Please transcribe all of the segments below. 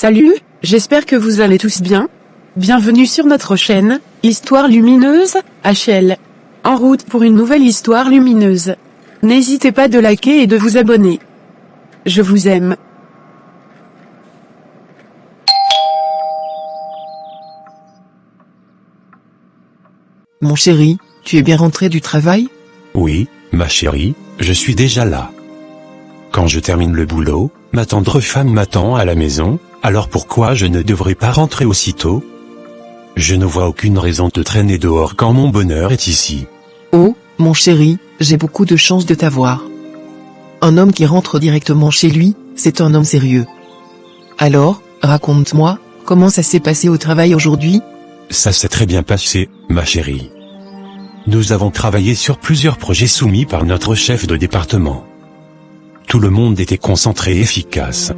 Salut, j'espère que vous allez tous bien. Bienvenue sur notre chaîne, Histoire Lumineuse, HL. En route pour une nouvelle histoire lumineuse. N'hésitez pas de liker et de vous abonner. Je vous aime. Mon chéri, tu es bien rentré du travail? Oui, ma chérie, je suis déjà là. Quand je termine le boulot, ma tendre femme m'attend à la maison, alors pourquoi je ne devrais pas rentrer aussitôt? Je ne vois aucune raison de traîner dehors quand mon bonheur est ici. Oh, mon chéri, j'ai beaucoup de chance de t'avoir. Un homme qui rentre directement chez lui, c'est un homme sérieux. Alors, raconte-moi, comment ça s'est passé au travail aujourd'hui? Ça s'est très bien passé, ma chérie. Nous avons travaillé sur plusieurs projets soumis par notre chef de département. Tout le monde était concentré et efficace.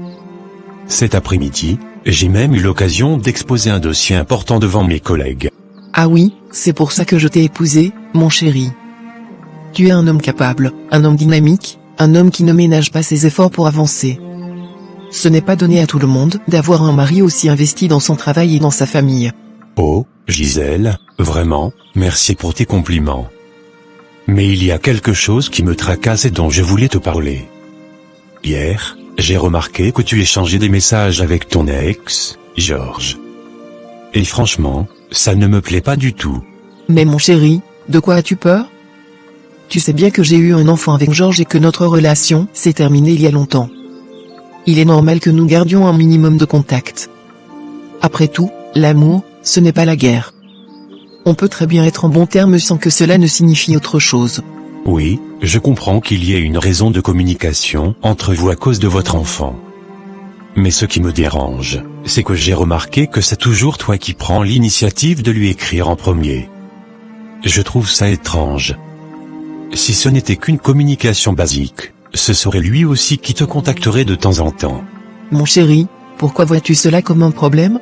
Cet après-midi, j'ai même eu l'occasion d'exposer un dossier important devant mes collègues. Ah oui, c'est pour ça que je t'ai épousé, mon chéri. Tu es un homme capable, un homme dynamique, un homme qui ne ménage pas ses efforts pour avancer. Ce n'est pas donné à tout le monde d'avoir un mari aussi investi dans son travail et dans sa famille. Oh, Gisèle, vraiment, merci pour tes compliments. Mais il y a quelque chose qui me tracasse et dont je voulais te parler. Hier, j'ai remarqué que tu échangeais des messages avec ton ex, Georges. Et franchement, ça ne me plaît pas du tout. Mais mon chéri, de quoi as-tu peur? Tu sais bien que j'ai eu un enfant avec Georges et que notre relation s'est terminée il y a longtemps. Il est normal que nous gardions un minimum de contact. Après tout, l'amour, ce n'est pas la guerre. On peut très bien être en bons termes sans que cela ne signifie autre chose. Oui, je comprends qu'il y ait une raison de communication entre vous à cause de votre enfant. Mais ce qui me dérange, c'est que j'ai remarqué que c'est toujours toi qui prends l'initiative de lui écrire en premier. Je trouve ça étrange. Si ce n'était qu'une communication basique, ce serait lui aussi qui te contacterait de temps en temps. Mon chéri, pourquoi vois-tu cela comme un problème?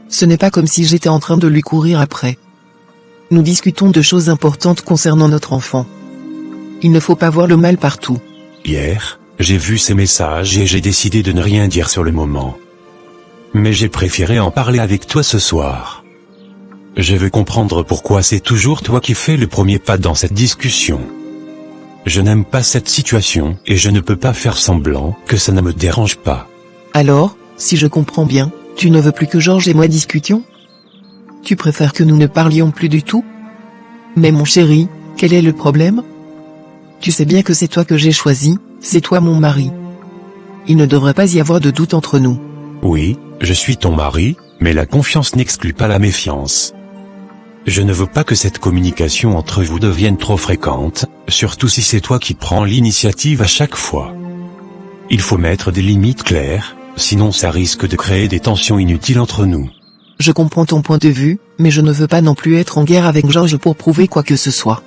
Ce n'est pas comme si j'étais en train de lui courir après. Nous discutons de choses importantes concernant notre enfant. Il ne faut pas voir le mal partout. Hier, j'ai vu ces messages et j'ai décidé de ne rien dire sur le moment. Mais j'ai préféré en parler avec toi ce soir. Je veux comprendre pourquoi c'est toujours toi qui fais le premier pas dans cette discussion. Je n'aime pas cette situation et je ne peux pas faire semblant que ça ne me dérange pas. Alors, si je comprends bien, tu ne veux plus que Georges et moi discutions? Tu préfères que nous ne parlions plus du tout? Mais mon chéri, quel est le problème? Tu sais bien que c'est toi que j'ai choisi, c'est toi mon mari. Il ne devrait pas y avoir de doute entre nous. Oui, je suis ton mari, mais la confiance n'exclut pas la méfiance. Je ne veux pas que cette communication entre vous devienne trop fréquente, surtout si c'est toi qui prends l'initiative à chaque fois. Il faut mettre des limites claires, sinon ça risque de créer des tensions inutiles entre nous. Je comprends ton point de vue, mais je ne veux pas non plus être en guerre avec Georges pour prouver quoi que ce soit.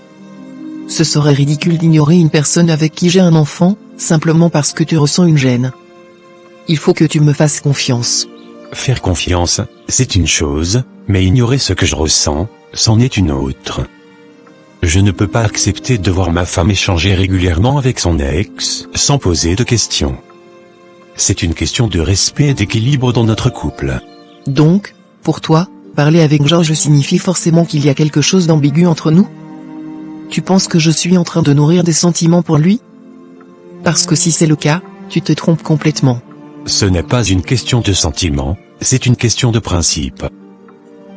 Ce serait ridicule d'ignorer une personne avec qui j'ai un enfant, simplement parce que tu ressens une gêne. Il faut que tu me fasses confiance. Faire confiance, c'est une chose, mais ignorer ce que je ressens, c'en est une autre. Je ne peux pas accepter de voir ma femme échanger régulièrement avec son ex, sans poser de questions. C'est une question de respect et d'équilibre dans notre couple. Donc, pour toi, parler avec Georges signifie forcément qu'il y a quelque chose d'ambigu entre nous? Tu penses que je suis en train de nourrir des sentiments pour lui? Parce que si c'est le cas, tu te trompes complètement. Ce n'est pas une question de sentiment, c'est une question de principe.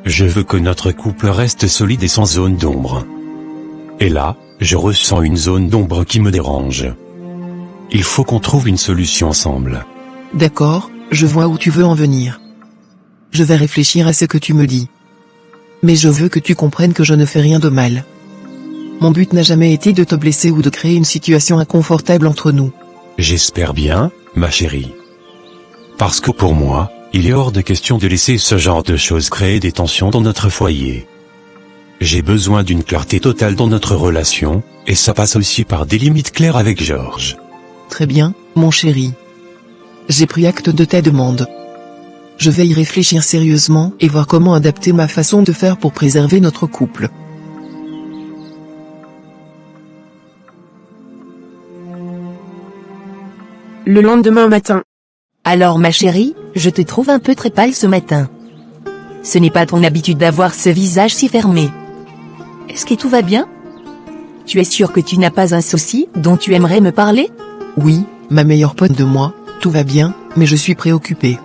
Je veux que notre couple reste solide et sans zone d'ombre. Et là, je ressens une zone d'ombre qui me dérange. Il faut qu'on trouve une solution ensemble. D'accord, je vois où tu veux en venir. Je vais réfléchir à ce que tu me dis. Mais je veux que tu comprennes que je ne fais rien de mal. Mon but n'a jamais été de te blesser ou de créer une situation inconfortable entre nous. J'espère bien, ma chérie. Parce que pour moi, il est hors de question de laisser ce genre de choses créer des tensions dans notre foyer. J'ai besoin d'une clarté totale dans notre relation, et ça passe aussi par des limites claires avec Georges. Très bien, mon chéri. J'ai pris acte de ta demande. Je vais y réfléchir sérieusement et voir comment adapter ma façon de faire pour préserver notre couple. Le lendemain matin. Alors ma chérie, je te trouve un peu très pâle ce matin. Ce n'est pas ton habitude d'avoir ce visage si fermé. Est-ce que tout va bien? Tu es sûr que tu n'as pas un souci dont tu aimerais me parler? Oui, ma meilleure pote de moi, tout va bien, mais je suis préoccupée.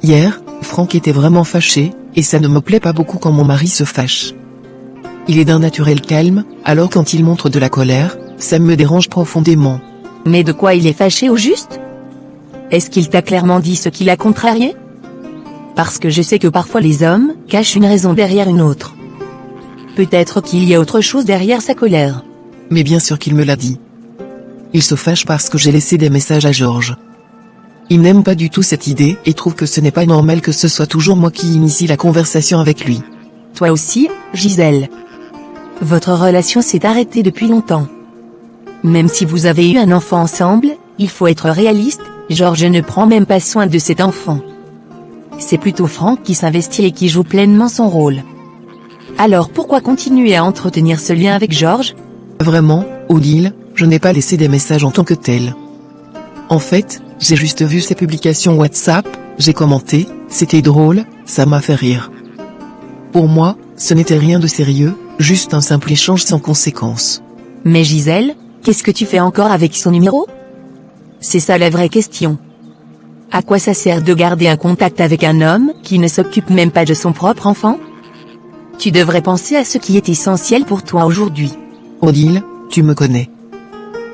Hier, Franck était vraiment fâché, et ça ne me plaît pas beaucoup quand mon mari se fâche. Il est d'un naturel calme, alors quand il montre de la colère, ça me dérange profondément. Mais de quoi il est fâché au juste? Est-ce qu'il t'a clairement dit ce qui l'a contrarié? Parce que je sais que parfois les hommes cachent une raison derrière une autre. Peut-être qu'il y a autre chose derrière sa colère. Mais bien sûr qu'il me l'a dit. Il se fâche parce que j'ai laissé des messages à Georges. Il n'aime pas du tout cette idée et trouve que ce n'est pas normal que ce soit toujours moi qui initie la conversation avec lui. Toi aussi, Gisèle. Votre relation s'est arrêtée depuis longtemps. Même si vous avez eu un enfant ensemble, il faut être réaliste, Georges ne prend même pas soin de cet enfant. C'est plutôt Franck qui s'investit et qui joue pleinement son rôle. Alors pourquoi continuer à entretenir ce lien avec Georges? Vraiment, Odile, je n'ai pas laissé des messages en tant que tel. En fait, j'ai juste vu ses publications WhatsApp, j'ai commenté, c'était drôle, ça m'a fait rire. Pour moi, ce n'était rien de sérieux, juste un simple échange sans conséquence. Mais Gisèle, qu'est-ce que tu fais encore avec son numéro? C'est ça la vraie question. À quoi ça sert de garder un contact avec un homme qui ne s'occupe même pas de son propre enfant? Tu devrais penser à ce qui est essentiel pour toi aujourd'hui. Odile, tu me connais.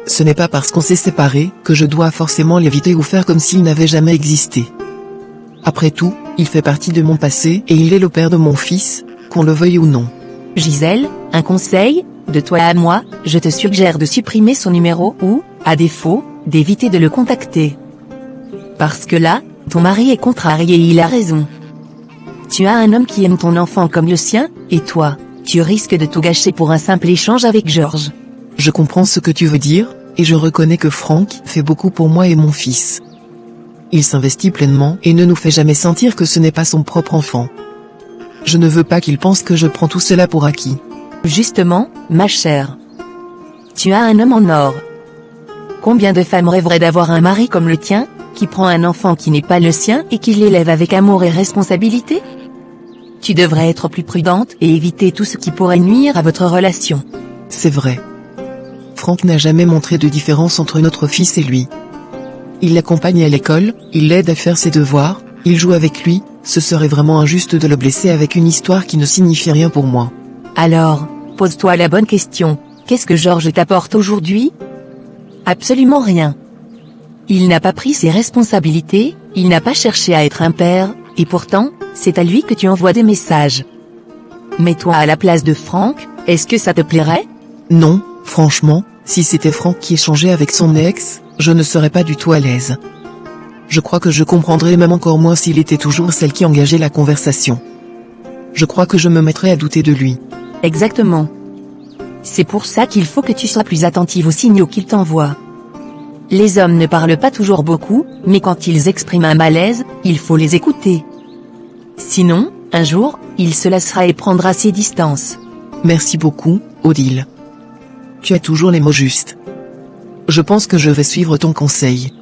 Ce n'est pas parce qu'on s'est séparés que je dois forcément l'éviter ou faire comme s'il n'avait jamais existé. Après tout, il fait partie de mon passé et il est le père de mon fils, qu'on le veuille ou non. Gisèle, un conseil, de toi à moi, je te suggère de supprimer son numéro ou, à défaut, d'éviter de le contacter. Parce que là, ton mari est contrarié et il a raison. Tu as un homme qui aime ton enfant comme le sien, et toi, tu risques de tout gâcher pour un simple échange avec Georges. Je comprends ce que tu veux dire, et je reconnais que Franck fait beaucoup pour moi et mon fils. Il s'investit pleinement et ne nous fait jamais sentir que ce n'est pas son propre enfant. Je ne veux pas qu'il pense que je prends tout cela pour acquis. Justement, ma chère. Tu as un homme en or. Combien de femmes rêveraient d'avoir un mari comme le tien, qui prend un enfant qui n'est pas le sien et qui l'élève avec amour et responsabilité? Tu devrais être plus prudente et éviter tout ce qui pourrait nuire à votre relation. C'est vrai. Franck n'a jamais montré de différence entre notre fils et lui. Il l'accompagne à l'école, il l'aide à faire ses devoirs, il joue avec lui, ce serait vraiment injuste de le blesser avec une histoire qui ne signifie rien pour moi. Alors, pose-toi la bonne question, qu'est-ce que Georges t'apporte aujourd'hui? Absolument rien. Il n'a pas pris ses responsabilités, il n'a pas cherché à être un père, et pourtant, c'est à lui que tu envoies des messages. Mets-toi à la place de Franck, est-ce que ça te plairait? Non, franchement, si c'était Franck qui échangeait avec son ex, je ne serais pas du tout à l'aise. Je crois que je comprendrais même encore moins s'il était toujours celle qui engageait la conversation. Je crois que je me mettrais à douter de lui. Exactement. C'est pour ça qu'il faut que tu sois plus attentive aux signaux qu'il t'envoie. Les hommes ne parlent pas toujours beaucoup, mais quand ils expriment un malaise, il faut les écouter. Sinon, un jour, il se lassera et prendra ses distances. Merci beaucoup, Odile. Tu as toujours les mots justes. Je pense que je vais suivre ton conseil.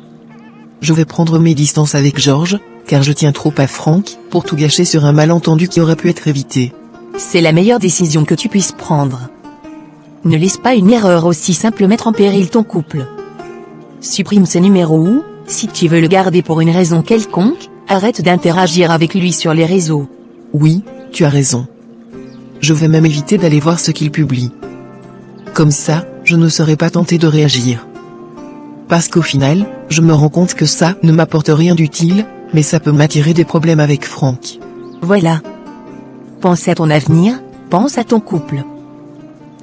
Je vais prendre mes distances avec Georges, car je tiens trop à Franck, pour tout gâcher sur un malentendu qui aurait pu être évité. C'est la meilleure décision que tu puisses prendre. Ne laisse pas une erreur aussi simple mettre en péril ton couple. Supprime ce numéro ou, si tu veux le garder pour une raison quelconque, arrête d'interagir avec lui sur les réseaux. Oui, tu as raison. Je vais même éviter d'aller voir ce qu'il publie. Comme ça, je ne serai pas tenté de réagir. Parce qu'au final, je me rends compte que ça ne m'apporte rien d'utile, mais ça peut m'attirer des problèmes avec Franck. Voilà. Pense à ton avenir, pense à ton couple.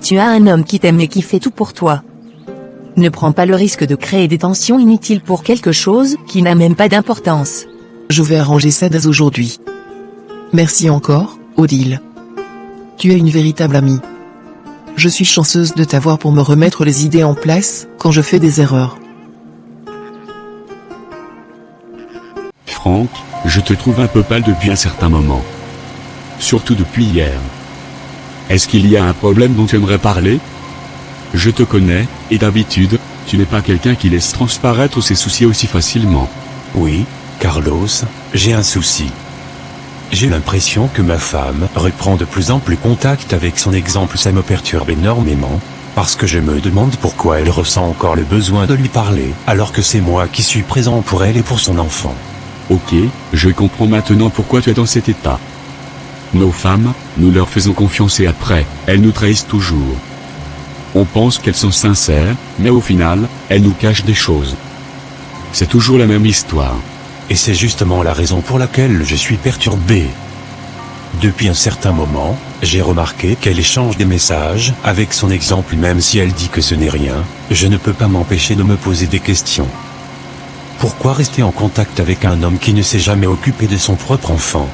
Tu as un homme qui t'aime et qui fait tout pour toi. Ne prends pas le risque de créer des tensions inutiles pour quelque chose qui n'a même pas d'importance. Je vais arranger ça dès aujourd'hui. Merci encore, Odile. Tu es une véritable amie. Je suis chanceuse de t'avoir pour me remettre les idées en place, quand je fais des erreurs. Franck, je te trouve un peu pâle depuis un certain moment. Surtout depuis hier. Est-ce qu'il y a un problème dont tu aimerais parler? Je te connais, et d'habitude, tu n'es pas quelqu'un qui laisse transparaître ses soucis aussi facilement. Oui, Carlos, j'ai un souci. J'ai l'impression que ma femme reprend de plus en plus contact avec son exemple. Ça me perturbe énormément, parce que je me demande pourquoi elle ressent encore le besoin de lui parler, alors que c'est moi qui suis présent pour elle et pour son enfant. Ok, je comprends maintenant pourquoi tu es dans cet état. Nos femmes, nous leur faisons confiance et après, elles nous trahissent toujours. On pense qu'elles sont sincères, mais au final, elles nous cachent des choses. C'est toujours la même histoire. Et c'est justement la raison pour laquelle je suis perturbé. Depuis un certain moment, j'ai remarqué qu'elle échange des messages avec son exemple. Même si elle dit que ce n'est rien, je ne peux pas m'empêcher de me poser des questions. Pourquoi rester en contact avec un homme qui ne s'est jamais occupé de son propre enfant?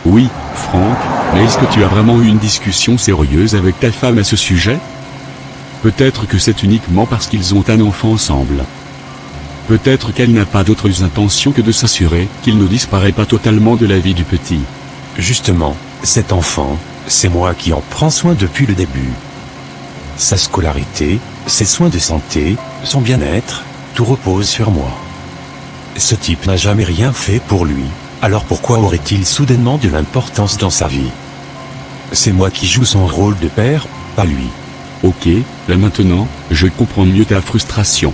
Oui, Franck, mais est-ce que tu as vraiment eu une discussion sérieuse avec ta femme à ce sujet? Peut-être que c'est uniquement parce qu'ils ont un enfant ensemble. Peut-être qu'elle n'a pas d'autres intentions que de s'assurer qu'il ne disparaît pas totalement de la vie du petit. Justement, cet enfant, c'est moi qui en prends soin depuis le début. Sa scolarité, ses soins de santé, son bien-être, tout repose sur moi. Ce type n'a jamais rien fait pour lui, alors pourquoi aurait-il soudainement de l'importance dans sa vie? C'est moi qui joue son rôle de père, pas lui. Ok, là maintenant, je comprends mieux ta frustration.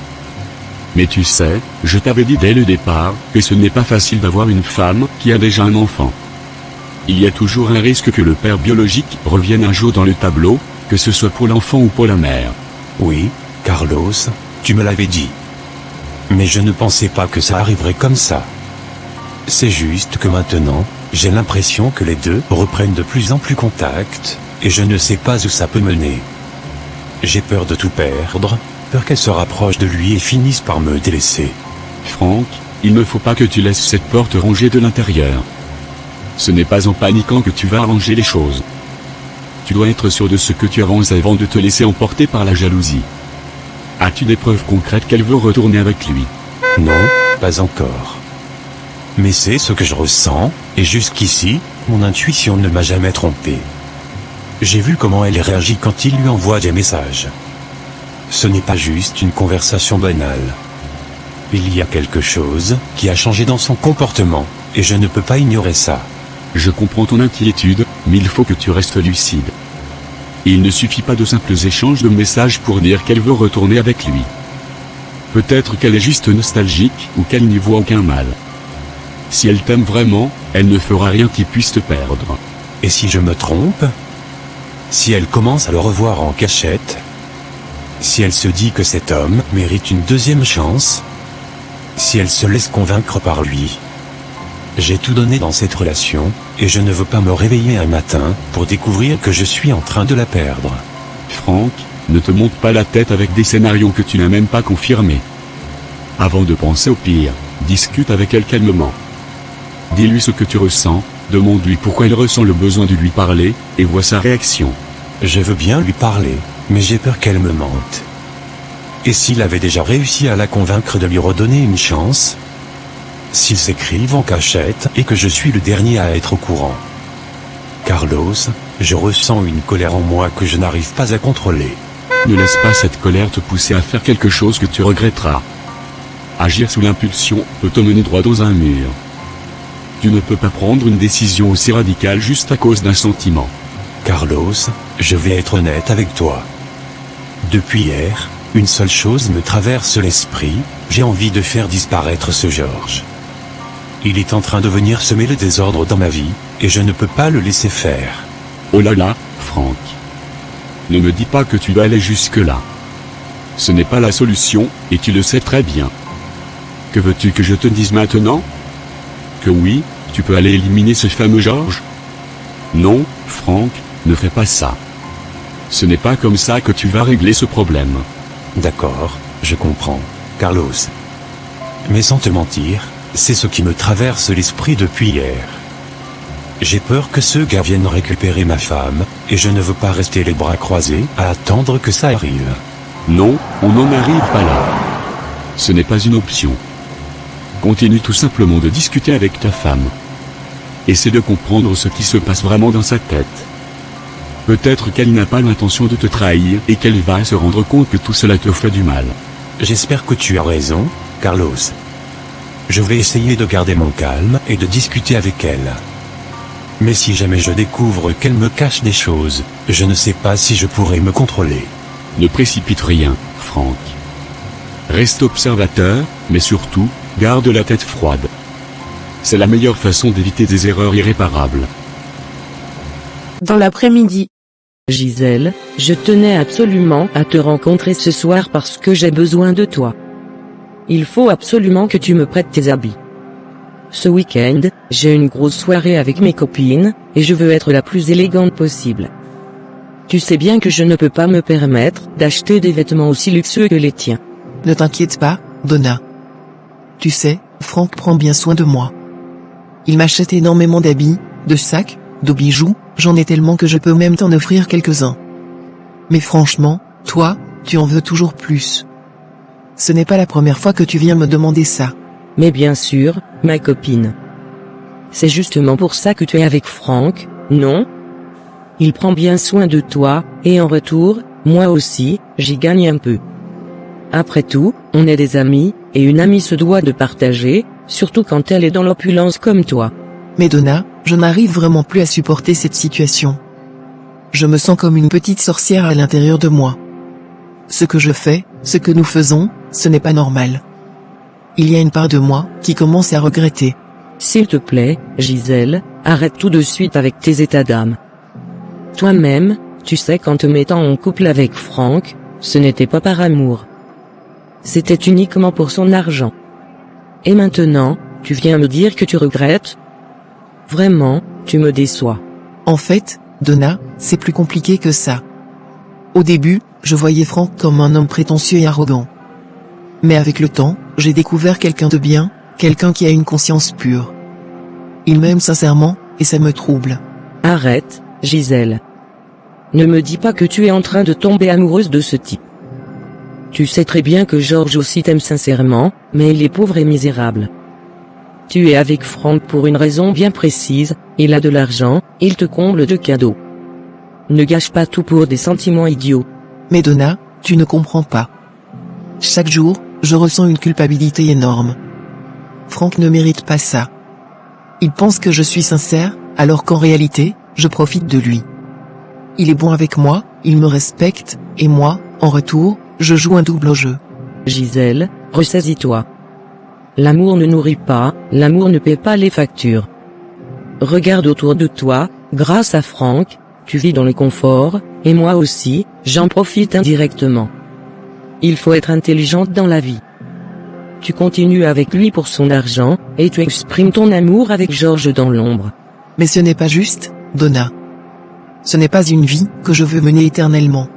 Mais tu sais, je t'avais dit dès le départ que ce n'est pas facile d'avoir une femme qui a déjà un enfant. Il y a toujours un risque que le père biologique revienne un jour dans le tableau, que ce soit pour l'enfant ou pour la mère. Oui, Carlos, tu me l'avais dit. Mais je ne pensais pas que ça arriverait comme ça. C'est juste que maintenant, j'ai l'impression que les deux reprennent de plus en plus contact, et je ne sais pas où ça peut mener. J'ai peur de tout perdre, peur qu'elle se rapproche de lui et finisse par me délaisser. Franck, il ne faut pas que tu laisses cette porte rongée de l'intérieur. Ce n'est pas en paniquant que tu vas arranger les choses. Tu dois être sûr de ce que tu avances avant de te laisser emporter par la jalousie. As-tu des preuves concrètes qu'elle veut retourner avec lui? Non, pas encore. Mais c'est ce que je ressens, et jusqu'ici, mon intuition ne m'a jamais trompé. J'ai vu comment elle réagit quand il lui envoie des messages. Ce n'est pas juste une conversation banale. Il y a quelque chose qui a changé dans son comportement, et je ne peux pas ignorer ça. Je comprends ton inquiétude, mais il faut que tu restes lucide. Il ne suffit pas de simples échanges de messages pour dire qu'elle veut retourner avec lui. Peut-être qu'elle est juste nostalgique ou qu'elle n'y voit aucun mal. Si elle t'aime vraiment, elle ne fera rien qui puisse te perdre. Et si je me trompe? Si elle commence à le revoir en cachette? Si elle se dit que cet homme mérite une deuxième chance? Si elle se laisse convaincre par lui? J'ai tout donné dans cette relation, et je ne veux pas me réveiller un matin pour découvrir que je suis en train de la perdre. Franck, ne te monte pas la tête avec des scénarios que tu n'as même pas confirmés. Avant de penser au pire, discute avec elle calmement. Dis-lui ce que tu ressens, demande-lui pourquoi elle ressent le besoin de lui parler, et vois sa réaction. Je veux bien lui parler, mais j'ai peur qu'elle me mente. Et s'il avait déjà réussi à la convaincre de lui redonner une chance? S'ils s'écrivent en cachette et que je suis le dernier à être au courant? Carlos, je ressens une colère en moi que je n'arrive pas à contrôler. Ne laisse pas cette colère te pousser à faire quelque chose que tu regretteras. Agir sous l'impulsion peut te mener droit dans un mur. Tu ne peux pas prendre une décision aussi radicale juste à cause d'un sentiment. Carlos, je vais être honnête avec toi. Depuis hier, une seule chose me traverse l'esprit, j'ai envie de faire disparaître ce Georges. Il est en train de venir semer le désordre dans ma vie, et je ne peux pas le laisser faire. Oh là là, Franck. Ne me dis pas que tu vas aller jusque-là. Ce n'est pas la solution, et tu le sais très bien. Que veux-tu que je te dise maintenant? Que oui, tu peux aller éliminer ce fameux Georges? Non, Franck, ne fais pas ça. Ce n'est pas comme ça que tu vas régler ce problème. D'accord, je comprends, Carlos. Mais sans te mentir, c'est ce qui me traverse l'esprit depuis hier. J'ai peur que ce gars vienne récupérer ma femme, et je ne veux pas rester les bras croisés à attendre que ça arrive. Non, on n'en arrive pas là. Ce n'est pas une option. Continue tout simplement de discuter avec ta femme. Essaie de comprendre ce qui se passe vraiment dans sa tête. Peut-être qu'elle n'a pas l'intention de te trahir et qu'elle va se rendre compte que tout cela te fait du mal. J'espère que tu as raison, Carlos. Je vais essayer de garder mon calme et de discuter avec elle. Mais si jamais je découvre qu'elle me cache des choses, je ne sais pas si je pourrai me contrôler. Ne précipite rien, Franck. Reste observateur, mais surtout, garde la tête froide. C'est la meilleure façon d'éviter des erreurs irréparables. Dans l'après-midi. Gisèle, je tenais absolument à te rencontrer ce soir parce que j'ai besoin de toi. Il faut absolument que tu me prêtes tes habits. Ce week-end, j'ai une grosse soirée avec mes copines, et je veux être la plus élégante possible. Tu sais bien que je ne peux pas me permettre d'acheter des vêtements aussi luxueux que les tiens. Ne t'inquiète pas, Donna. Tu sais, Franck prend bien soin de moi. Il m'achète énormément d'habits, de sacs, de bijoux, j'en ai tellement que je peux même t'en offrir quelques-uns. Mais franchement, toi, tu en veux toujours plus. Ce n'est pas la première fois que tu viens me demander ça. Mais bien sûr, ma copine. C'est justement pour ça que tu es avec Franck, non? Il prend bien soin de toi, et en retour, moi aussi, j'y gagne un peu. Après tout, on est des amis, et une amie se doit de partager, surtout quand elle est dans l'opulence comme toi. Mais Donna, je n'arrive vraiment plus à supporter cette situation. Je me sens comme une petite sorcière à l'intérieur de moi. Ce que je fais, ce que nous faisons, ce n'est pas normal. Il y a une part de moi qui commence à regretter. S'il te plaît, Gisèle, arrête tout de suite avec tes états d'âme. Toi-même, tu sais qu'en te mettant en couple avec Franck, ce n'était pas par amour. C'était uniquement pour son argent. Et maintenant, tu viens me dire que tu regrettes? Vraiment, tu me déçois. En fait, Donna, c'est plus compliqué que ça. Au début, je voyais Franck comme un homme prétentieux et arrogant. Mais avec le temps, j'ai découvert quelqu'un de bien, quelqu'un qui a une conscience pure. Il m'aime sincèrement, et ça me trouble. Arrête, Gisèle. Ne me dis pas que tu es en train de tomber amoureuse de ce type. Tu sais très bien que Georges aussi t'aime sincèrement, mais il est pauvre et misérable. Tu es avec Franck pour une raison bien précise, il a de l'argent, il te comble de cadeaux. Ne gâche pas tout pour des sentiments idiots. Mais Donna, tu ne comprends pas. Chaque jour, je ressens une culpabilité énorme. Franck ne mérite pas ça. Il pense que je suis sincère, alors qu'en réalité, je profite de lui. Il est bon avec moi, il me respecte, et moi, en retour, je joue un double jeu. Gisèle, ressaisis-toi. L'amour ne nourrit pas, l'amour ne paie pas les factures. Regarde autour de toi, grâce à Franck, tu vis dans le confort, et moi aussi, j'en profite indirectement. Il faut être intelligente dans la vie. Tu continues avec lui pour son argent, et tu exprimes ton amour avec Georges dans l'ombre. Mais ce n'est pas juste, Donna. Ce n'est pas une vie que je veux mener éternellement.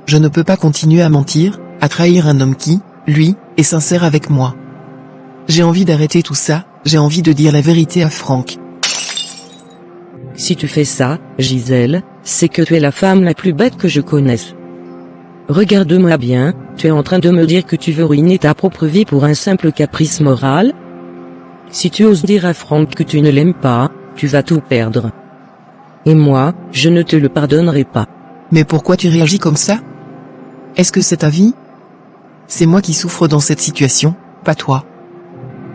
Je ne peux pas continuer à mentir, à trahir un homme qui, lui, est sincère avec moi. J'ai envie d'arrêter tout ça, j'ai envie de dire la vérité à Franck. Si tu fais ça, Gisèle, c'est que tu es la femme la plus bête que je connaisse. Regarde-moi bien, tu es en train de me dire que tu veux ruiner ta propre vie pour un simple caprice moral? Si tu oses dire à Franck que tu ne l'aimes pas, tu vas tout perdre. Et moi, je ne te le pardonnerai pas. Mais pourquoi tu réagis comme ça? Est-ce que c'est ta vie? C'est moi qui souffre dans cette situation, pas toi.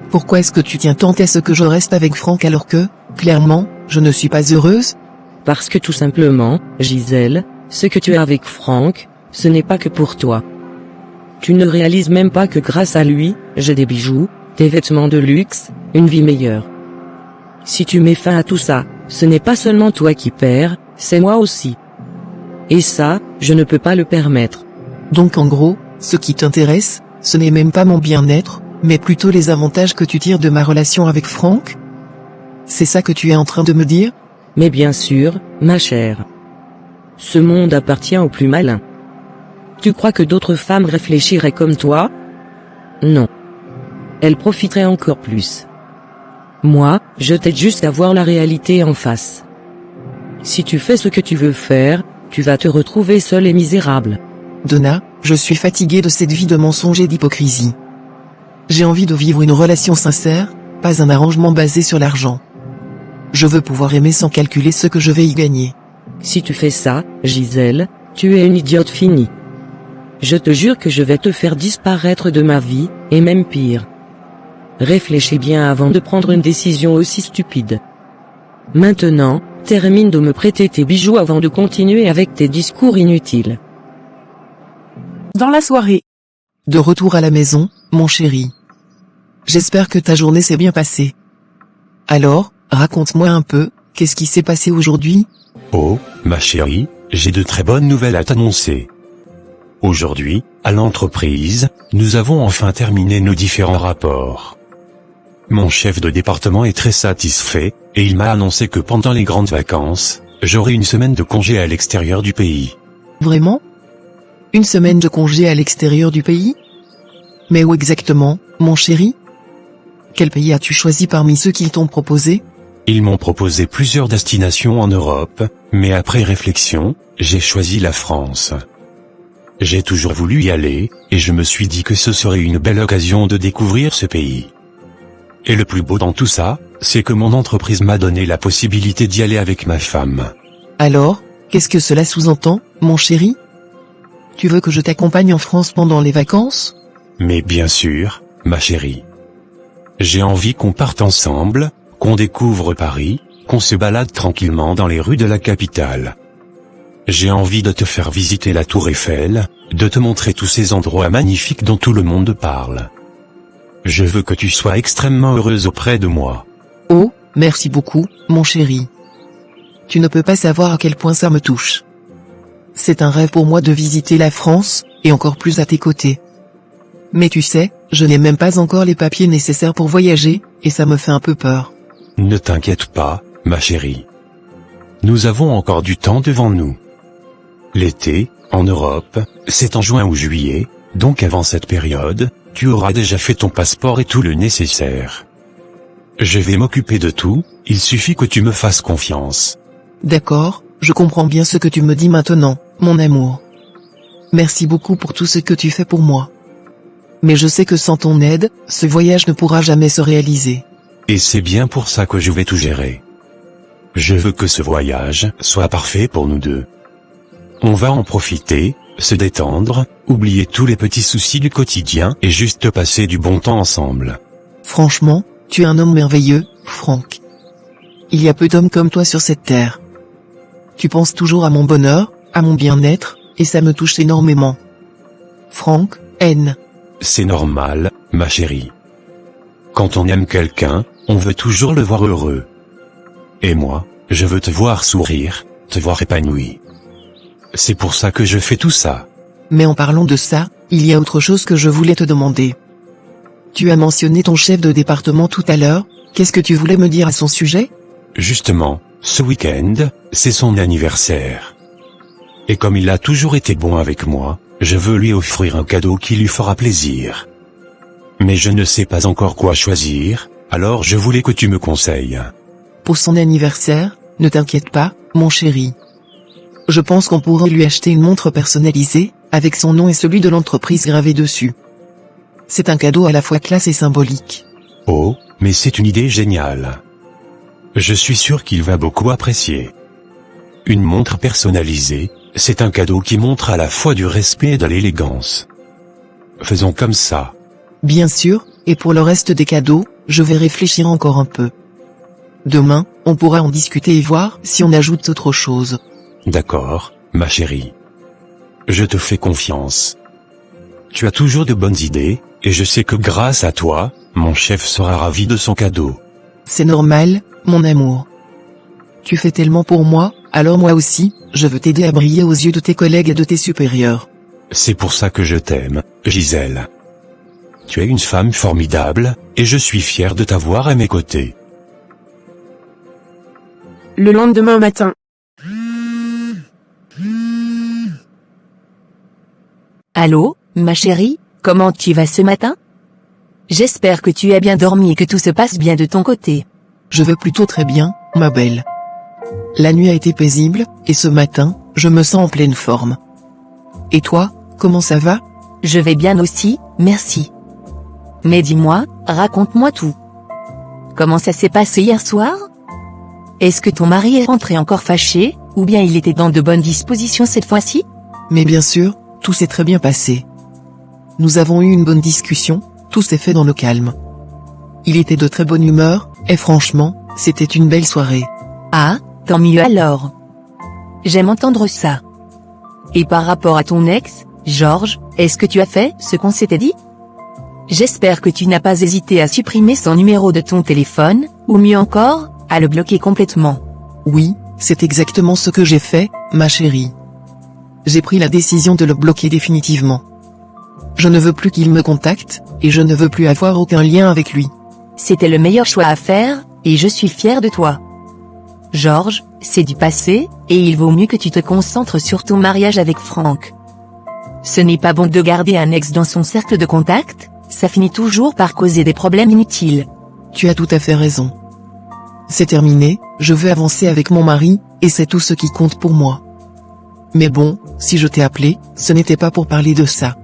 Pourquoi est-ce que tu tiens tant à ce que je reste avec Franck alors que, clairement, je ne suis pas heureuse? Parce que tout simplement, Gisèle, ce que tu as avec Franck, ce n'est pas que pour toi. Tu ne réalises même pas que grâce à lui, j'ai des bijoux, des vêtements de luxe, une vie meilleure. Si tu mets fin à tout ça, ce n'est pas seulement toi qui perds, c'est moi aussi. Et ça, je ne peux pas le permettre. Donc en gros, ce qui t'intéresse, ce n'est même pas mon bien-être, mais plutôt les avantages que tu tires de ma relation avec Franck? C'est ça que tu es en train de me dire? Mais bien sûr, ma chère. Ce monde appartient aux plus malins. Tu crois que d'autres femmes réfléchiraient comme toi? Non. Elles profiteraient encore plus. Moi, je t'aide juste à voir la réalité en face. Si tu fais ce que tu veux faire, tu vas te retrouver seule et misérable. Donna, je suis fatiguée de cette vie de mensonges et d'hypocrisie. J'ai envie de vivre une relation sincère, pas un arrangement basé sur l'argent. Je veux pouvoir aimer sans calculer ce que je vais y gagner. Si tu fais ça, Gisèle, tu es une idiote finie. Je te jure que je vais te faire disparaître de ma vie, et même pire. Réfléchis bien avant de prendre une décision aussi stupide. Maintenant, termine de me prêter tes bijoux avant de continuer avec tes discours inutiles. Dans la soirée. De retour à la maison, mon chéri. J'espère que ta journée s'est bien passée. Alors, raconte-moi un peu, qu'est-ce qui s'est passé aujourd'hui? Oh, ma chérie, j'ai de très bonnes nouvelles à t'annoncer. Aujourd'hui, à l'entreprise, nous avons enfin terminé nos différents rapports. Mon chef de département est très satisfait, et il m'a annoncé que pendant les grandes vacances, j'aurai une semaine de congé à l'extérieur du pays. Vraiment? Une semaine de congé à l'extérieur du pays? Mais où exactement, mon chéri? Quel pays as-tu choisi parmi ceux qu'ils t'ont proposé? Ils m'ont proposé plusieurs destinations en Europe, mais après réflexion, j'ai choisi la France. J'ai toujours voulu y aller, et je me suis dit que ce serait une belle occasion de découvrir ce pays. Et le plus beau dans tout ça, c'est que mon entreprise m'a donné la possibilité d'y aller avec ma femme. Alors, qu'est-ce que cela sous-entend, mon chéri? Tu veux que je t'accompagne en France pendant les vacances? Mais bien sûr, ma chérie. J'ai envie qu'on parte ensemble, qu'on découvre Paris, qu'on se balade tranquillement dans les rues de la capitale. J'ai envie de te faire visiter la Tour Eiffel, de te montrer tous ces endroits magnifiques dont tout le monde parle. Je veux que tu sois extrêmement heureuse auprès de moi. Oh, merci beaucoup, mon chéri. Tu ne peux pas savoir à quel point ça me touche. C'est un rêve pour moi de visiter la France, et encore plus à tes côtés. Mais tu sais, je n'ai même pas encore les papiers nécessaires pour voyager, et ça me fait un peu peur. Ne t'inquiète pas, ma chérie. Nous avons encore du temps devant nous. L'été, en Europe, c'est en juin ou juillet, donc avant cette période, tu auras déjà fait ton passeport et tout le nécessaire. Je vais m'occuper de tout, il suffit que tu me fasses confiance. D'accord, je comprends bien ce que tu me dis maintenant, mon amour. Merci beaucoup pour tout ce que tu fais pour moi. Mais je sais que sans ton aide, ce voyage ne pourra jamais se réaliser. Et c'est bien pour ça que je vais tout gérer. Je veux que ce voyage soit parfait pour nous deux. On va en profiter, se détendre, oublier tous les petits soucis du quotidien et juste passer du bon temps ensemble. Franchement, tu es un homme merveilleux, Franck. Il y a peu d'hommes comme toi sur cette terre. Tu penses toujours à mon bonheur, à mon bien-être, et ça me touche énormément. Franck, N. C'est normal, ma chérie. Quand on aime quelqu'un, on veut toujours le voir heureux. Et moi, je veux te voir sourire, te voir épanoui. C'est pour ça que je fais tout ça. Mais en parlant de ça, il y a autre chose que je voulais te demander. Tu as mentionné ton chef de département tout à l'heure, qu'est-ce que tu voulais me dire à son sujet? Justement, ce week-end, c'est son anniversaire. Et comme il a toujours été bon avec moi, je veux lui offrir un cadeau qui lui fera plaisir. Mais je ne sais pas encore quoi choisir, alors je voulais que tu me conseilles. Pour son anniversaire, ne t'inquiète pas, mon chéri. Je pense qu'on pourrait lui acheter une montre personnalisée, avec son nom et celui de l'entreprise gravé dessus. C'est un cadeau à la fois classe et symbolique. Oh, mais c'est une idée géniale. Je suis sûr qu'il va beaucoup apprécier. Une montre personnalisée, c'est un cadeau qui montre à la fois du respect et de l'élégance. Faisons comme ça. Bien sûr, et pour le reste des cadeaux, je vais réfléchir encore un peu. Demain, on pourra en discuter et voir si on ajoute autre chose. D'accord, ma chérie. Je te fais confiance. Tu as toujours de bonnes idées, et je sais que grâce à toi, mon chef sera ravi de son cadeau. C'est normal, mon amour. Tu fais tellement pour moi, alors moi aussi, je veux t'aider à briller aux yeux de tes collègues et de tes supérieurs. C'est pour ça que je t'aime, Gisèle. Tu es une femme formidable, et je suis fier de t'avoir à mes côtés. Le lendemain matin. Allô, ma chérie, comment tu vas ce matin? J'espère que tu as bien dormi et que tout se passe bien de ton côté. Je vais plutôt très bien, ma belle. La nuit a été paisible, et ce matin, je me sens en pleine forme. Et toi, comment ça va? Je vais bien aussi, merci. Mais dis-moi, raconte-moi tout. Comment ça s'est passé hier soir? Est-ce que ton mari est rentré encore fâché, ou bien il était dans de bonnes dispositions cette fois-ci? Mais bien sûr, tout s'est très bien passé. Nous avons eu une bonne discussion, tout s'est fait dans le calme. Il était de très bonne humeur, et franchement, c'était une belle soirée. Ah, tant mieux alors. J'aime entendre ça. Et par rapport à ton ex, Georges, est-ce que tu as fait ce qu'on s'était dit? J'espère que tu n'as pas hésité à supprimer son numéro de ton téléphone, ou mieux encore, à le bloquer complètement. Oui, c'est exactement ce que j'ai fait, ma chérie. J'ai pris la décision de le bloquer définitivement. Je ne veux plus qu'il me contacte, et je ne veux plus avoir aucun lien avec lui. C'était le meilleur choix à faire, et je suis fière de toi. Georges, c'est du passé, et il vaut mieux que tu te concentres sur ton mariage avec Franck. Ce n'est pas bon de garder un ex dans son cercle de contact, ça finit toujours par causer des problèmes inutiles. Tu as tout à fait raison. C'est terminé, je veux avancer avec mon mari, et c'est tout ce qui compte pour moi. Mais bon, si je t'ai appelé, ce n'était pas pour parler de ça.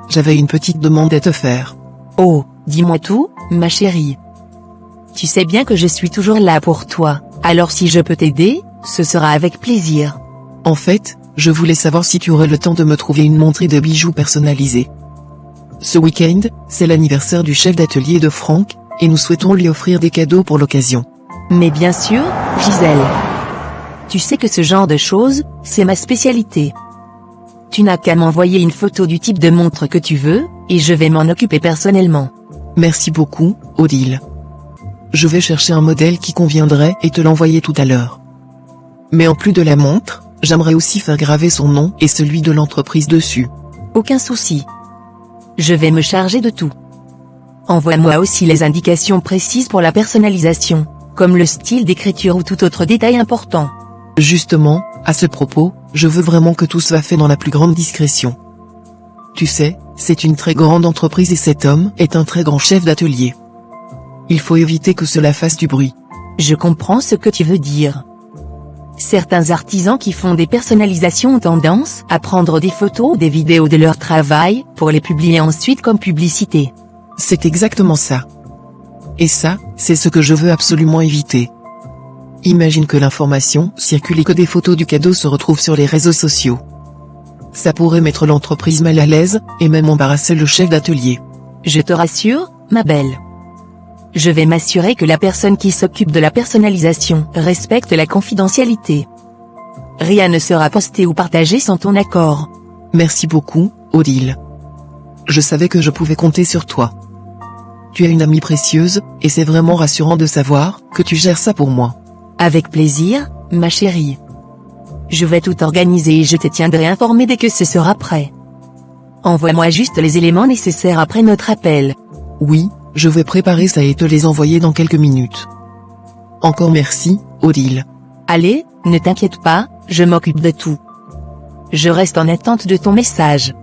J'avais une petite demande à te faire. Oh, dis-moi tout, ma chérie. Tu sais bien que je suis toujours là pour toi, alors si je peux t'aider, ce sera avec plaisir. En fait, je voulais savoir si tu aurais le temps de me trouver une montre de bijoux personnalisée. Ce week-end, c'est l'anniversaire du chef d'atelier de Franck, et nous souhaitons lui offrir des cadeaux pour l'occasion. Mais bien sûr, Gisèle. Tu sais que ce genre de choses, c'est ma spécialité. Tu n'as qu'à m'envoyer une photo du type de montre que tu veux, et je vais m'en occuper personnellement. Merci beaucoup, Odile. Je vais chercher un modèle qui conviendrait et te l'envoyer tout à l'heure. Mais en plus de la montre, j'aimerais aussi faire graver son nom et celui de l'entreprise dessus. Aucun souci. Je vais me charger de tout. Envoie-moi aussi les indications précises pour la personnalisation, comme le style d'écriture ou tout autre détail important. Justement, à ce propos, je veux vraiment que tout soit fait dans la plus grande discrétion. Tu sais, c'est une très grande entreprise et cet homme est un très grand chef d'atelier. Il faut éviter que cela fasse du bruit. Je comprends ce que tu veux dire. Certains artisans qui font des personnalisations ont tendance à prendre des photos ou des vidéos de leur travail pour les publier ensuite comme publicité. C'est exactement ça. Et ça, c'est ce que je veux absolument éviter. Imagine que l'information circule et que des photos du cadeau se retrouvent sur les réseaux sociaux. Ça pourrait mettre l'entreprise mal à l'aise, et même embarrasser le chef d'atelier. Je te rassure, ma belle. Je vais m'assurer que la personne qui s'occupe de la personnalisation respecte la confidentialité. Rien ne sera posté ou partagé sans ton accord. Merci beaucoup, Odile. Je savais que je pouvais compter sur toi. Tu es une amie précieuse, et c'est vraiment rassurant de savoir que tu gères ça pour moi. Avec plaisir, ma chérie. Je vais tout organiser et je te tiendrai informé dès que ce sera prêt. Envoie-moi juste les éléments nécessaires après notre appel. Oui, je vais préparer ça et te les envoyer dans quelques minutes. Encore merci, Odile. Allez, ne t'inquiète pas, je m'occupe de tout. Je reste en attente de ton message.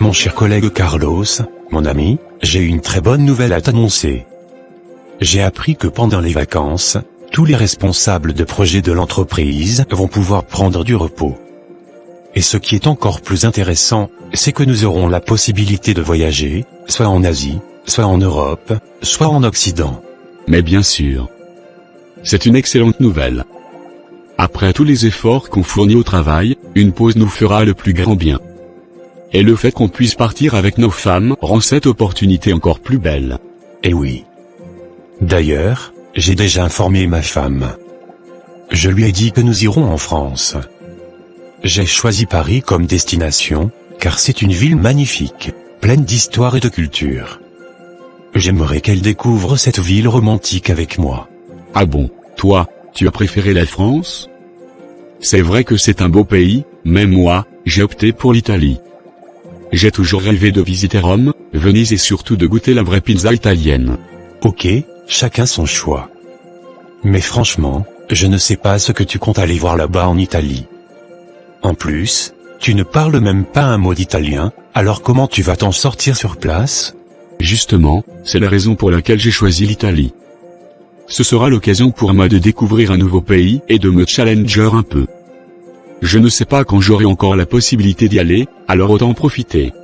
Mon cher collègue Carlos, mon ami, j'ai une très bonne nouvelle à t'annoncer. J'ai appris que pendant les vacances, tous les responsables de projets de l'entreprise vont pouvoir prendre du repos. Et ce qui est encore plus intéressant, c'est que nous aurons la possibilité de voyager, soit en Asie, soit en Europe, soit en Occident. Mais bien sûr. C'est une excellente nouvelle. Après tous les efforts qu'on fournit au travail, une pause nous fera le plus grand bien. Et le fait qu'on puisse partir avec nos femmes rend cette opportunité encore plus belle. Eh oui. D'ailleurs, j'ai déjà informé ma femme. Je lui ai dit que nous irons en France. J'ai choisi Paris comme destination, car c'est une ville magnifique, pleine d'histoire et de culture. J'aimerais qu'elle découvre cette ville romantique avec moi. Ah bon, toi, tu as préféré la France? C'est vrai que c'est un beau pays, mais moi, j'ai opté pour l'Italie. J'ai toujours rêvé de visiter Rome, Venise et surtout de goûter la vraie pizza italienne. Ok, chacun son choix. Mais franchement, je ne sais pas ce que tu comptes aller voir là-bas en Italie. En plus, tu ne parles même pas un mot d'italien, alors comment tu vas t'en sortir sur place? Justement, c'est la raison pour laquelle j'ai choisi l'Italie. Ce sera l'occasion pour moi de découvrir un nouveau pays et de me challenger un peu. Je ne sais pas quand j'aurai encore la possibilité d'y aller, alors autant en profiter.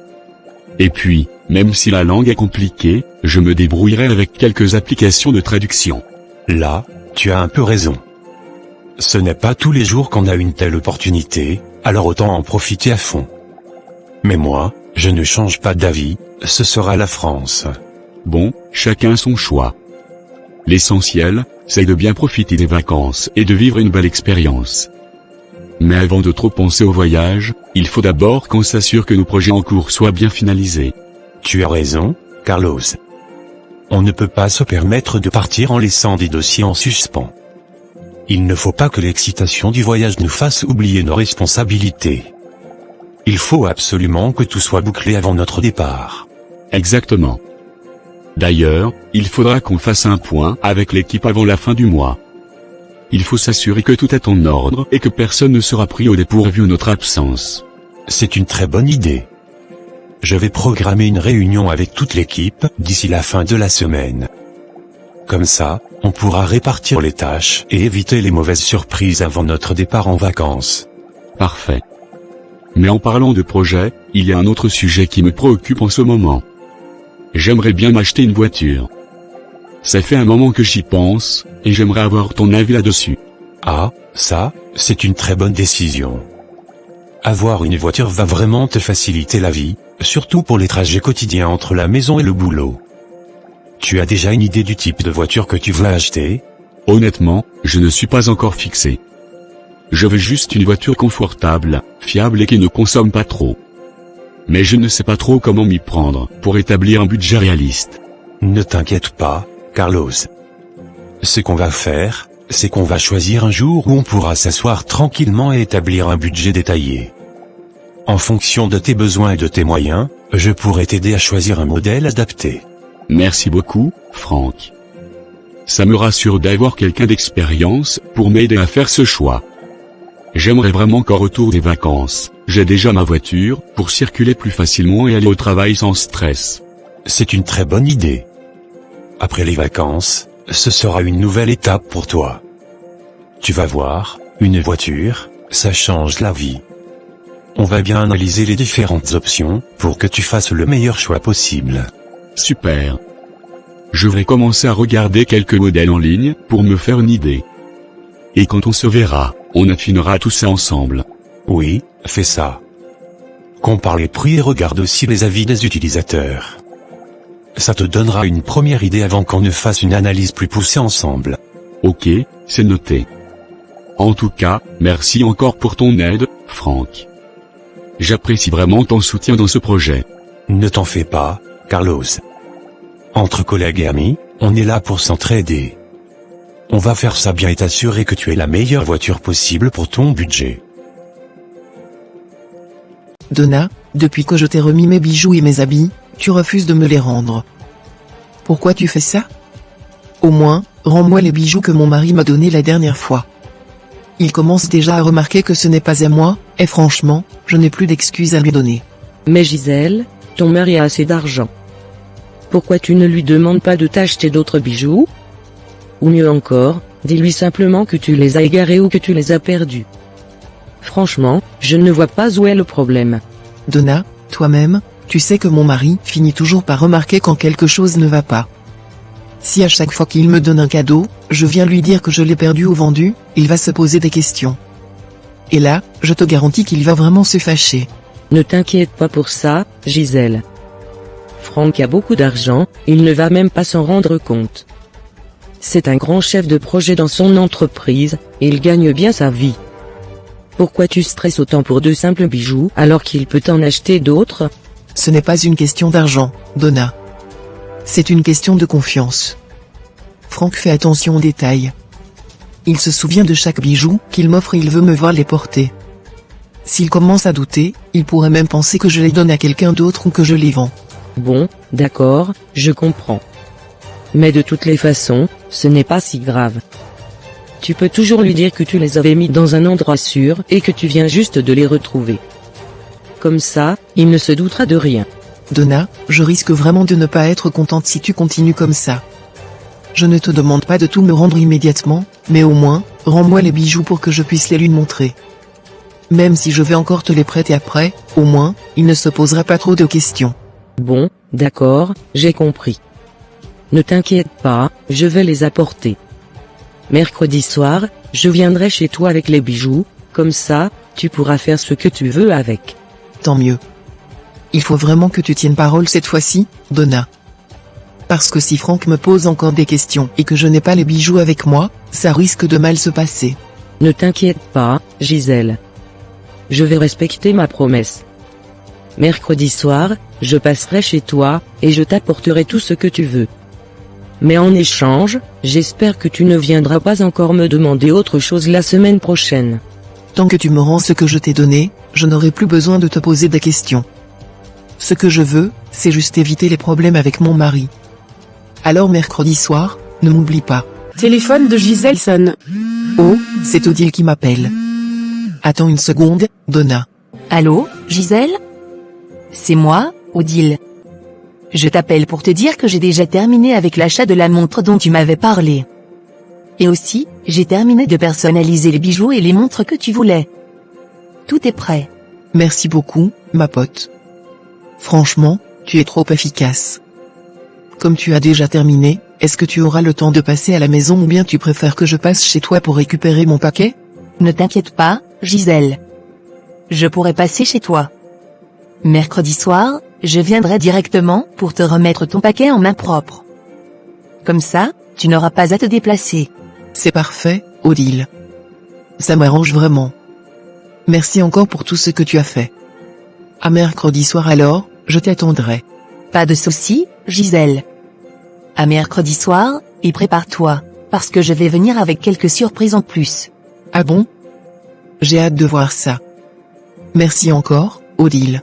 Et puis, même si la langue est compliquée, je me débrouillerai avec quelques applications de traduction. Là, tu as un peu raison. Ce n'est pas tous les jours qu'on a une telle opportunité, alors autant en profiter à fond. Mais moi, je ne change pas d'avis, ce sera la France. Bon, chacun son choix. L'essentiel, c'est de bien profiter des vacances et de vivre une belle expérience. Mais avant de trop penser au voyage, il faut d'abord qu'on s'assure que nos projets en cours soient bien finalisés. Tu as raison, Carlos. On ne peut pas se permettre de partir en laissant des dossiers en suspens. Il ne faut pas que l'excitation du voyage nous fasse oublier nos responsabilités. Il faut absolument que tout soit bouclé avant notre départ. Exactement. D'ailleurs, il faudra qu'on fasse un point avec l'équipe avant la fin du mois. Il faut s'assurer que tout est en ordre et que personne ne sera pris au dépourvu en notre absence. C'est une très bonne idée. Je vais programmer une réunion avec toute l'équipe d'ici la fin de la semaine. Comme ça, on pourra répartir les tâches et éviter les mauvaises surprises avant notre départ en vacances. Parfait. Mais en parlant de projet, il y a un autre sujet qui me préoccupe en ce moment. J'aimerais bien m'acheter une voiture. Ça fait un moment que j'y pense, et j'aimerais avoir ton avis là-dessus. Ah, ça, c'est une très bonne décision. Avoir une voiture va vraiment te faciliter la vie, surtout pour les trajets quotidiens entre la maison et le boulot. Tu as déjà une idée du type de voiture que tu veux acheter? Honnêtement, je ne suis pas encore fixé. Je veux juste une voiture confortable, fiable et qui ne consomme pas trop. Mais je ne sais pas trop comment m'y prendre pour établir un budget réaliste. Ne t'inquiète pas, Carlos. Ce qu'on va faire, c'est qu'on va choisir un jour où on pourra s'asseoir tranquillement et établir un budget détaillé. En fonction de tes besoins et de tes moyens, je pourrai t'aider à choisir un modèle adapté. Merci beaucoup, Franck. Ça me rassure d'avoir quelqu'un d'expérience pour m'aider à faire ce choix. J'aimerais vraiment qu'en retour des vacances, j'ai déjà ma voiture pour circuler plus facilement et aller au travail sans stress. C'est une très bonne idée. Après les vacances, ce sera une nouvelle étape pour toi. Tu vas voir, une voiture, ça change la vie. On va bien analyser les différentes options pour que tu fasses le meilleur choix possible. Super. Je vais commencer à regarder quelques modèles en ligne pour me faire une idée. Et quand on se verra, on affinera tout ça ensemble. Oui, fais ça. Compare les prix et regarde aussi les avis des utilisateurs. Ça te donnera une première idée avant qu'on ne fasse une analyse plus poussée ensemble. Ok, c'est noté. En tout cas, merci encore pour ton aide, Franck. J'apprécie vraiment ton soutien dans ce projet. Ne t'en fais pas, Carlos. Entre collègues et amis, on est là pour s'entraider. On va faire ça bien et t'assurer que tu aies la meilleure voiture possible pour ton budget. Donna, depuis que je t'ai remis mes bijoux et mes habits, tu refuses de me les rendre. Pourquoi tu fais ça? Au moins, rends-moi les bijoux que mon mari m'a donnés la dernière fois. Il commence déjà à remarquer que ce n'est pas à moi, et franchement, je n'ai plus d'excuses à lui donner. Mais Gisèle, ton mari a assez d'argent. Pourquoi tu ne lui demandes pas de t'acheter d'autres bijoux? Ou mieux encore, dis-lui simplement que tu les as égarés ou que tu les as perdus. Franchement, je ne vois pas où est le problème. Donna, toi-même, tu sais que mon mari finit toujours par remarquer quand quelque chose ne va pas. Si à chaque fois qu'il me donne un cadeau, je viens lui dire que je l'ai perdu ou vendu, il va se poser des questions. Et là, je te garantis qu'il va vraiment se fâcher. Ne t'inquiète pas pour ça, Gisèle. Franck a beaucoup d'argent, il ne va même pas s'en rendre compte. C'est un grand chef de projet dans son entreprise, et il gagne bien sa vie. Pourquoi tu stresses autant pour de simples bijoux alors qu'il peut en acheter d'autres? Ce n'est pas une question d'argent, Donna. C'est une question de confiance. Franck fait attention aux détails. Il se souvient de chaque bijou qu'il m'offre et il veut me voir les porter. S'il commence à douter, il pourrait même penser que je les donne à quelqu'un d'autre ou que je les vends. Bon, d'accord, je comprends. Mais de toutes les façons, ce n'est pas si grave. Tu peux toujours lui dire que tu les avais mis dans un endroit sûr et que tu viens juste de les retrouver. Comme ça, il ne se doutera de rien. Donna, je risque vraiment de ne pas être contente si tu continues comme ça. Je ne te demande pas de tout me rendre immédiatement, mais au moins, rends-moi les bijoux pour que je puisse les lui montrer. Même si je vais encore te les prêter après, au moins, il ne se posera pas trop de questions. Bon, d'accord, j'ai compris. Ne t'inquiète pas, je vais les apporter. Mercredi soir, je viendrai chez toi avec les bijoux, comme ça, tu pourras faire ce que tu veux avec. Tant mieux. Il faut vraiment que tu tiennes parole cette fois-ci, Donna. Parce que si Franck me pose encore des questions et que je n'ai pas les bijoux avec moi, ça risque de mal se passer. Ne t'inquiète pas, Gisèle. Je vais respecter ma promesse. Mercredi soir, je passerai chez toi, et je t'apporterai tout ce que tu veux. Mais en échange, j'espère que tu ne viendras pas encore me demander autre chose la semaine prochaine. Tant que tu me rends ce que je t'ai donné, je n'aurai plus besoin de te poser des questions. Ce que je veux, c'est juste éviter les problèmes avec mon mari. Alors mercredi soir, ne m'oublie pas. Téléphone de Gisèle sonne. Oh, c'est Odile qui m'appelle. Attends une seconde, Donna. Allô, Gisèle? C'est moi, Odile. Je t'appelle pour te dire que j'ai déjà terminé avec l'achat de la montre dont tu m'avais parlé. Et aussi, j'ai terminé de personnaliser les bijoux et les montres que tu voulais. Tout est prêt. Merci beaucoup, ma pote. Franchement, tu es trop efficace. Comme tu as déjà terminé, est-ce que tu auras le temps de passer à la maison ou bien tu préfères que je passe chez toi pour récupérer mon paquet? Ne t'inquiète pas, Gisèle. Je pourrai passer chez toi. Mercredi soir, je viendrai directement pour te remettre ton paquet en main propre. Comme ça, tu n'auras pas à te déplacer. C'est parfait, Odile. Ça m'arrange vraiment. Merci encore pour tout ce que tu as fait. À mercredi soir alors, je t'attendrai. Pas de souci, Gisèle. À mercredi soir, et prépare-toi, parce que je vais venir avec quelques surprises en plus. Ah bon? J'ai hâte de voir ça. Merci encore, Odile.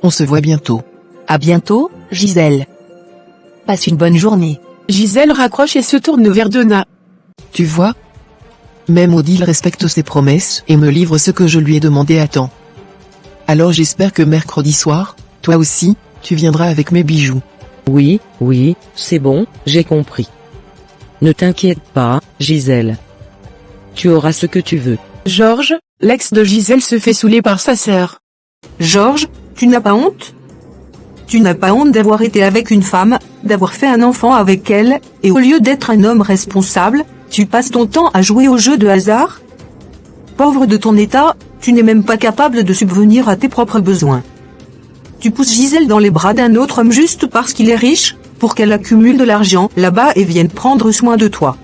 On se voit bientôt. À bientôt, Gisèle. Passe une bonne journée. Gisèle raccroche et se tourne vers Donna. Tu vois? Même Odile respecte ses promesses et me livre ce que je lui ai demandé à temps. Alors j'espère que mercredi soir, toi aussi, tu viendras avec mes bijoux. Oui, c'est bon, j'ai compris. Ne t'inquiète pas, Gisèle. Tu auras ce que tu veux. Georges, l'ex de Gisèle se fait saouler par sa sœur. Georges, tu n'as pas honte? Tu n'as pas honte d'avoir été avec une femme, d'avoir fait un enfant avec elle, et au lieu d'être un homme responsable, tu passes ton temps à jouer aux jeux de hasard? Pauvre de ton état, tu n'es même pas capable de subvenir à tes propres besoins. Tu pousses Gisèle dans les bras d'un autre homme juste parce qu'il est riche, pour qu'elle accumule de l'argent là-bas et vienne prendre soin de toi.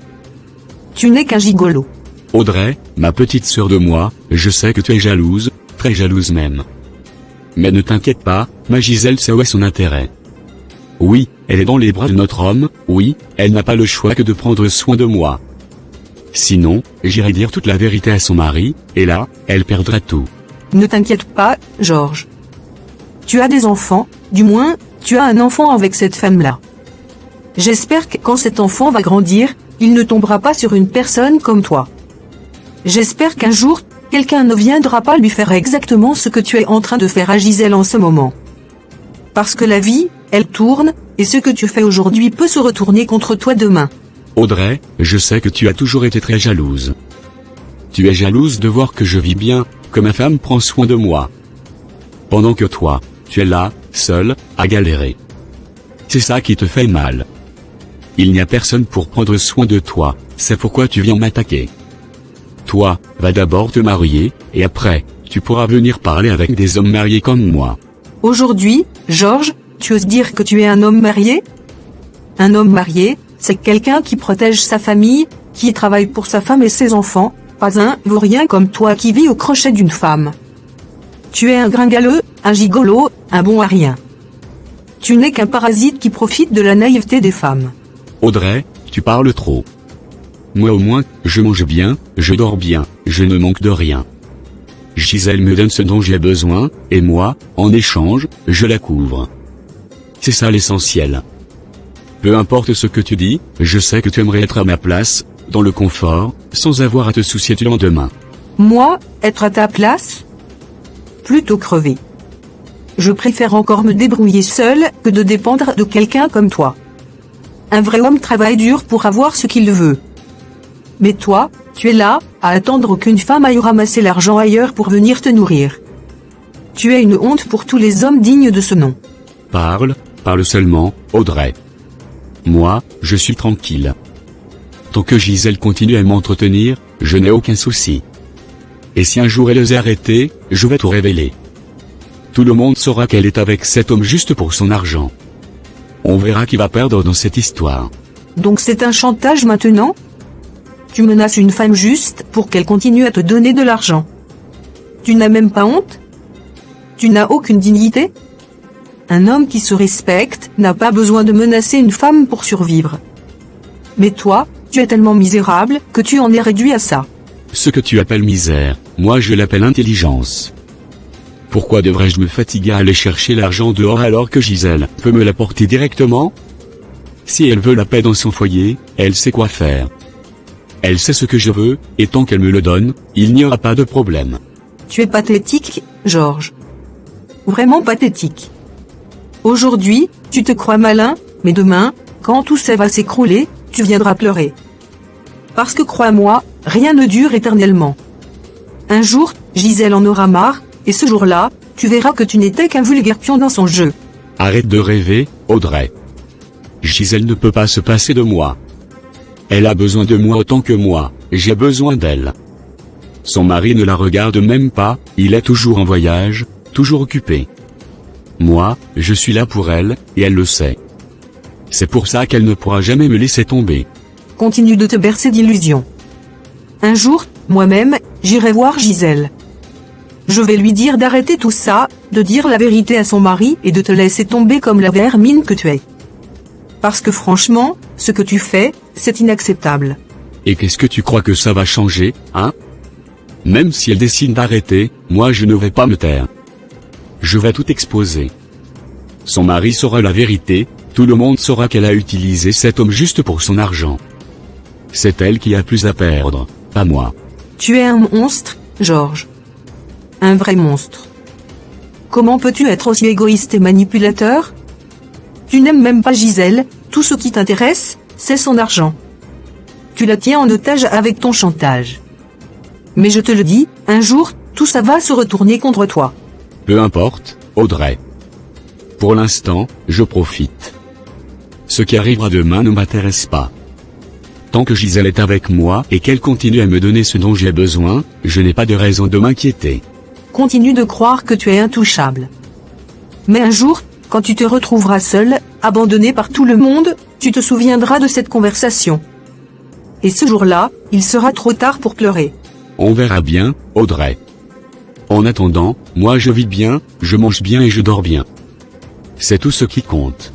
Tu n'es qu'un gigolo. Audrey, ma petite sœur de moi, je sais que tu es jalouse, très jalouse même. Mais ne t'inquiète pas, ma Gisèle sait où est son intérêt. Oui, elle est dans les bras de notre homme, oui, elle n'a pas le choix que de prendre soin de moi. Sinon, j'irai dire toute la vérité à son mari, et là, elle perdra tout. Ne t'inquiète pas, Georges. Tu as des enfants, du moins, tu as un enfant avec cette femme-là. J'espère que quand cet enfant va grandir, il ne tombera pas sur une personne comme toi. J'espère qu'un jour, quelqu'un ne viendra pas lui faire exactement ce que tu es en train de faire à Gisèle en ce moment. Parce que la vie, elle tourne, et ce que tu fais aujourd'hui peut se retourner contre toi demain. Audrey, je sais que tu as toujours été très jalouse. Tu es jalouse de voir que je vis bien, que ma femme prend soin de moi. Pendant que toi, tu es là, seule, à galérer. C'est ça qui te fait mal. Il n'y a personne pour prendre soin de toi, c'est pourquoi tu viens m'attaquer. Toi, va d'abord te marier, et après, tu pourras venir parler avec des hommes mariés comme moi. Aujourd'hui, Georges, tu oses dire que tu es un homme marié? Un homme marié, c'est quelqu'un qui protège sa famille, qui travaille pour sa femme et ses enfants, pas un vaurien comme toi qui vit au crochet d'une femme. Tu es un gringaleux, un gigolo, un bon à rien. Tu n'es qu'un parasite qui profite de la naïveté des femmes. Audrey, tu parles trop. Moi au moins, je mange bien, je dors bien, je ne manque de rien. Gisèle me donne ce dont j'ai besoin, et moi, en échange, je la couvre. C'est ça l'essentiel. Peu importe ce que tu dis, je sais que tu aimerais être à ma place, dans le confort, sans avoir à te soucier du lendemain. Moi, être à ta place? Plutôt crever. Je préfère encore me débrouiller seule que de dépendre de quelqu'un comme toi. Un vrai homme travaille dur pour avoir ce qu'il veut. Mais toi, tu es là, à attendre qu'une femme aille ramasser l'argent ailleurs pour venir te nourrir. Tu es une honte pour tous les hommes dignes de ce nom. Parle seulement, Audrey. Moi, je suis tranquille. Tant que Gisèle continue à m'entretenir, je n'ai aucun souci. Et si un jour elle osait arrêter, je vais tout révéler. tout le monde saura qu'elle est avec cet homme juste pour son argent. On verra qui va perdre dans cette histoire. Donc c'est un chantage maintenant? Tu menaces une femme juste pour qu'elle continue à te donner de l'argent. Tu n'as même pas honte? Tu n'as aucune dignité? Un homme qui se respecte n'a pas besoin de menacer une femme pour survivre. Mais toi, tu es tellement misérable que tu en es réduit à ça. Ce que tu appelles misère, moi je l'appelle intelligence. Pourquoi devrais-je me fatiguer à aller chercher l'argent dehors alors que Gisèle peut me l'apporter directement? Si elle veut la paix dans son foyer, elle sait quoi faire. Elle sait ce que je veux, et tant qu'elle me le donne, il n'y aura pas de problème. Tu es pathétique, Georges. Vraiment pathétique. Aujourd'hui, tu te crois malin, mais demain, quand tout ça va s'écrouler, tu viendras pleurer. Parce que crois-moi, rien ne dure éternellement. Un jour, Gisèle en aura marre, et ce jour-là, tu verras que tu n'étais qu'un vulgaire pion dans son jeu. Arrête de rêver, Audrey. Gisèle ne peut pas se passer de moi. Elle a besoin de moi autant que moi, j'ai besoin d'elle. Son mari ne la regarde même pas, il est toujours en voyage, toujours occupé. Moi, je suis là pour elle, et elle le sait. C'est pour ça qu'elle ne pourra jamais me laisser tomber. Continue de te bercer d'illusions. Un jour, moi-même, j'irai voir Gisèle. Je vais lui dire d'arrêter tout ça, de dire la vérité à son mari et de te laisser tomber comme la vermine que tu es. Parce que franchement, ce que tu fais, c'est inacceptable. Et qu'est-ce que tu crois que ça va changer, hein? Même si elle décide d'arrêter, moi je ne vais pas me taire. Je vais tout exposer. Son mari saura la vérité, tout le monde saura qu'elle a utilisé cet homme juste pour son argent. C'est elle qui a plus à perdre, pas moi. Tu es un monstre, Georges. Un vrai monstre. Comment peux-tu être aussi égoïste et manipulateur? Tu n'aimes même pas Gisèle, tout ce qui t'intéresse, c'est son argent. Tu la tiens en otage avec ton chantage. Mais je te le dis, un jour, tout ça va se retourner contre toi. Peu importe, Audrey. Pour l'instant, je profite. Ce qui arrivera demain ne m'intéresse pas. Tant que Gisèle est avec moi et qu'elle continue à me donner ce dont j'ai besoin, je n'ai pas de raison de m'inquiéter. Continue de croire que tu es intouchable. Mais un jour, quand tu te retrouveras seul, abandonné par tout le monde, tu te souviendras de cette conversation. Et ce jour-là, il sera trop tard pour pleurer. On verra bien, Audrey. En attendant, moi je vis bien, je mange bien et je dors bien. C'est tout ce qui compte.